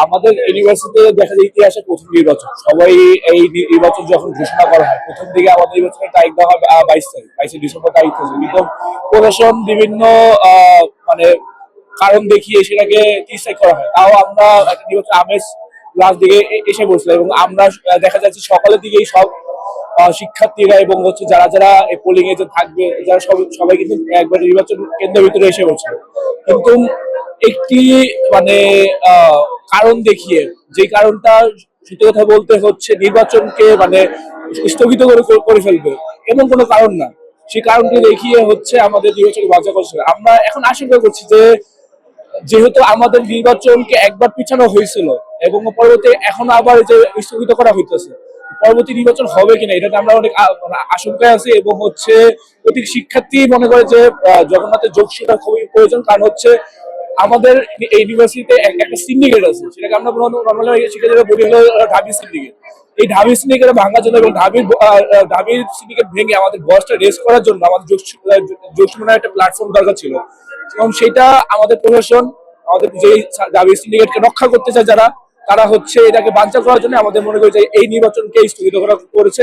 আমাদের ইউনিভার্সিটিতে দেখা যায় ইতিহাসে প্রথম নির্বাচন, সবাই এই নির্বাচন যখন ঘোষণা করা হয় প্রথম দিকে আমাদের নির্বাচনের তারিখ দেওয়া হয় 22 তারিখ, 22শে ডিসেম্বর তারিখ থেকে, কিন্তু প্রশাসন বিভিন্ন মানে কারণ দেখিয়ে সেটাকে 30 তারিখ করা হয়। তাও আমরা একটা নির্বাচন আমেজ লাস্ট দিকে এসে বসলো, এবং আমরা দেখা যাচ্ছে সকালের দিকেই সব শিক্ষার্থীরা এবং হচ্ছে যারা যারা পোলিং এ যে থাকবে, যারা সবাই কিন্তু একবার নির্বাচন কেন্দ্রের ভিতরে এসে বসে। কিন্তু একটি মানে কারণ দেখিয়ে, যে কারণটা সত্যি কথা বলতে হচ্ছে নির্বাচনকে মানে স্থগিত করে ফেলবে এমন কোনো কারণ না, সেই কারণটি দেখিয়ে হচ্ছে আমাদের নির্বাচন বাজা করছে। আমরা এখন আশঙ্কা করছি যে যেহেতু আমাদের নির্বাচনকে একবার পিছানো হয়েছিল এবং পরবর্তী এখন আবার যে স্থগিত করা হইতেছে, পরবর্তী নির্বাচন হবে কিনা এটাতে আমরা অনেক মানে আশঙ্কায় আছি। এবং হচ্ছে প্রতি শিক্ষার্থী মনে করে যে জগন্নাথের যোগসূত্র খুবই প্রয়োজন, কারণ হচ্ছে আমাদের এই ইউনিভার্সিটিতে একটা সিন্ডিকেট আছে, সেটাকে আমরা নর্মালি শিক্ষার্থীরা বলি হলো ঢাবি সিন্ডিকেট। এই ঢাবি সিন্ডিকেট ভাঙার জন্য এবং ঢাবির সিন্ডিকেট ভেঙে আমাদের বসটা রেস করার জন্য আমাদের যোগসূত্র একটা প্ল্যাটফর্ম দরকার ছিল, এবং সেটা আমাদের প্রশাসন আমাদের যে দাবি সিন্ডিকেটকে রক্ষা করতে চায় যারা, তারা হচ্ছে এটাকে বানচাল করার জন্য আমাদের মনে করি যে এই নির্বাচনকে স্থগিত করা করেছে।